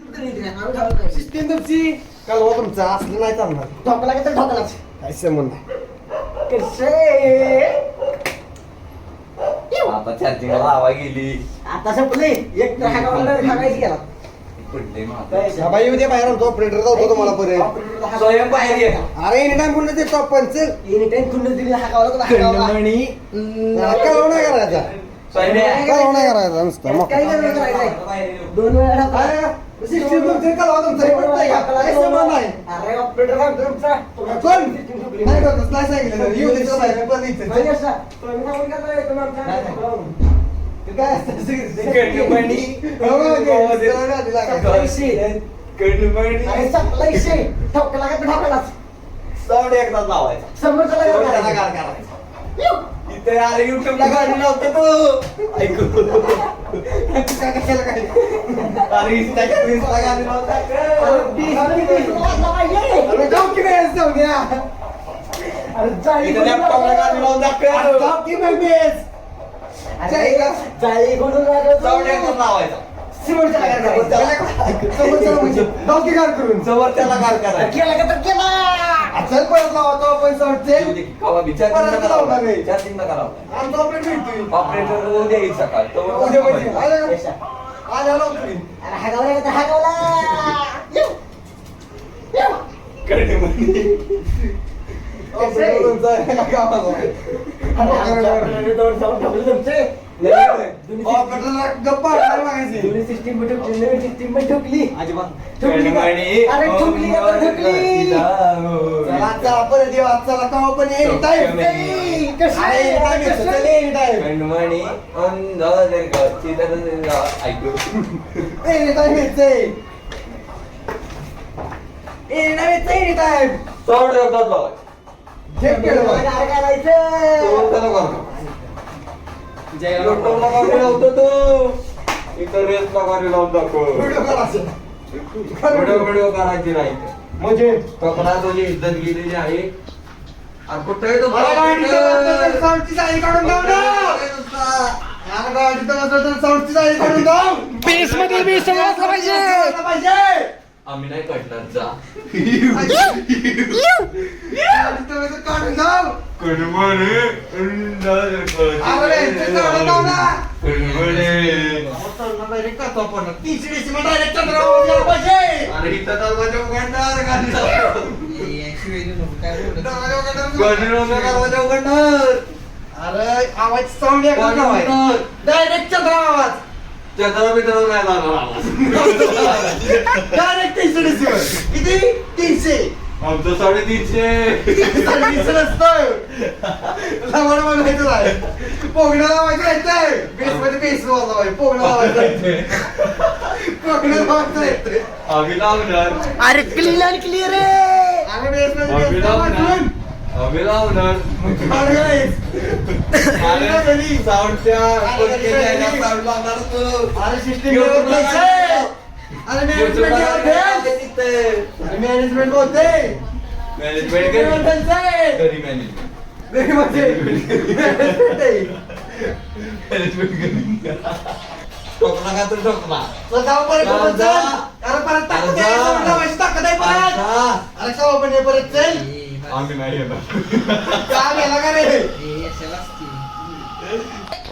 System तुमची कालवा तुमचा असलं नाही चालणार. ठोकला का तर ठोकलाच. काय संबंध नाही. आता चार्जिंग लावा गेली. आता संपले एक तर हाकावला खागायची गेला. पडले माझं. बाबा येऊ दे बाहेर आमचा ऑपरेटर जातो तुम्हाला परत. स्वयं बाहेर ये. अरे एनी टाइम पुन्हा ते टॉप पंचर एनी टाइम कुंड दिली हाकावला तुला हाकावला. कालवा नाही करायचा. स्वयं कालवा नाही करायचा नुसतं मग काही नाही करायचं. 2 वेळा ठोकला. सिस्टीम तुमची कालवा तुमचा हे पडतंय का? काय संबंध नाही. अरे ऑपरेटर सांगतो तुमचा. कोण नाही करतोस नाही सांगितलं येऊ दे तो बाहेर पण इथे. नाही असा. तुम्ही सांगून का नाही तुम्ही आमच्या ते काय असतं कडबणी. अरे संपलाय शे. ठोकला का तर ठोकलाच. साऊंड एकदाच लावायचा. समोरच्याला साऊंड काय त्याला करायचं? गार करायचा. इथे अरे युट्यूबला गाडी लावतो तू. ऐकू. अरे इंस्टाला गाडी लावता अरे बीस वाजला पाहिजे. अरे जाऊ की नाही जाऊ द्या. अरे जाळी इथे लॅपटॉपला गाडी लावून दाखव. जाऊ की नाही बेस. जाळी कोणून साऊंड एकदाच लावायचा. सिमेंटच्या लागायला म्हणजे जाऊ की गार करून. जवळ त्याला गार करायचा. केला का तर केला. चल परत लावा तो पैसा वाटते. कवा विचार परत लावणार नाही. चार्जिंग नका लावता. आमचा ऑपरेटर भेटतोय. ऑपरेटर उद्या येईल सकाळ उद्या म्हणजे आला पैसा. आला लवकर. अरे हागावला का तर हागावला. येऊ. येऊ. ऑपरेटर तुमचा आहे का गावाला? अरे दोन जाऊन ठोकले तुमचे. ऑपरेटरला गप्पा हाणायला लागायची. जुनी सिस्टीम पण ठोकली नवीन सिस्टीम पण ठोकली. ठोकली का? कडमणी. अरे ठोकली का तर ठोकली. चला चला परत येऊ आज चला कवा पण एनी टाइम. ए, कसं अरे आहे? एनी टाइम येतो कसं चल आहे? Any time. कडमणी. ऐकू. एनी टाइम येते. एनी टाइम येते एनी टाइम. साऊंड एकदाच लावायचा. चेक केलं बघ. काय करायचं? तो त्याला करतो. युट्यूबला गाडी लावतो तू. इथं रेसला गाडी लावून दाखव. व्हिडिओ करायचं. व्हिडिओ करायची नाही. म्हणजे कपडा तुझी इज्जत गेलेली आहे. आणि कुठे आहे तो मला गाडीचं बसलं तर साऊंडची जाळी काढून जाऊ ना. मला गाडीचं बसलं तर साऊंडची जाळी काढून जाऊ. बेस मध्ये बेस सगळं असलं पाहिजे. पाहिजे. आम्ही नाही कटणार जा. गाडीचं बसलं काढून जाऊ. कडमणी. अरे ते काढून जाऊ ना. कडमणी. डायरेक्ट करतो आपण. तीसरी मग डायरेक्ट चंद्रावर गेला पाहिजे. आणि इथं दरवाजा उघडणार गाडी लावतो. दरवाजा उघडणार. गाडी लावणार, दरवाजा उघडणार. अरे आवाज साऊंड गाडी उघडणार. डायरेक्ट चंद्रा आवाज. चंद्रा बिंद्रा नाही जाणार आवाज. डायरेक्ट 300 किती 300 आमचं 350. 300 नसतं. लवड बनवायचं नाही. पोगणं लावायचं येतंय. बेस मध्ये बेस वाजवायचं. पोगणं लावायचं येतंय. पोगणं लावायचं येतंय. आम्ही लावणार. अरे क्लीन आणि क्लिअर आहे. अरे बेस मध्ये आम्ही बेस लावणार. लावायचं. आम्ही लावणार. अरे साऊंडच्या साऊंड लावणार तू. अरे सिस्टीम अरे मॅनेजमेंट मॅनेजमेंट बोलते. मॅनेजमेंट घरी मॅनेजमेंट. घरी टोकला का तर टोकला. परत अरे परत टाकू दे. लावायची ताकद आहे परत. अरे कवा पण ये परत चल. आम्ही नाही येणार. का गेला का रे?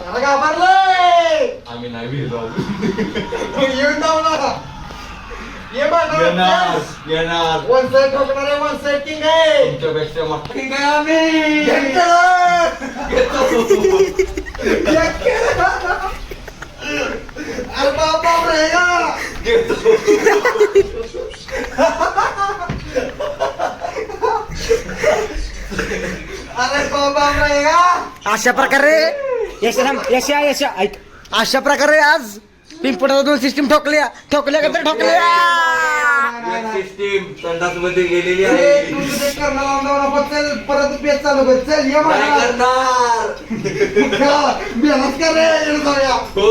अरे घाबरलोय. आम्ही नाही भिजलो. येऊन जाऊ ना. ये येणार येणार. वन साइड ठोकणार आहे. वन साइड किंग आहे. तुमच्यापेक्षा मग ठीक आहे आम्ही. अरे बाबा रहेगा. अरे बाबा रहेगा. अशा प्रकारे यशा ऐक अशा प्रकारे आज पिंपळाचा 2 सिस्टीम ठोकल्या का तर ठोकल्या. सिस्टीम संडास मध्ये गेलेली हे आहे. तू तुझे करणं लावून पण चल परत बेस चालू कर. चल ये काय मला. करणार. बेलाच कर रे. हो.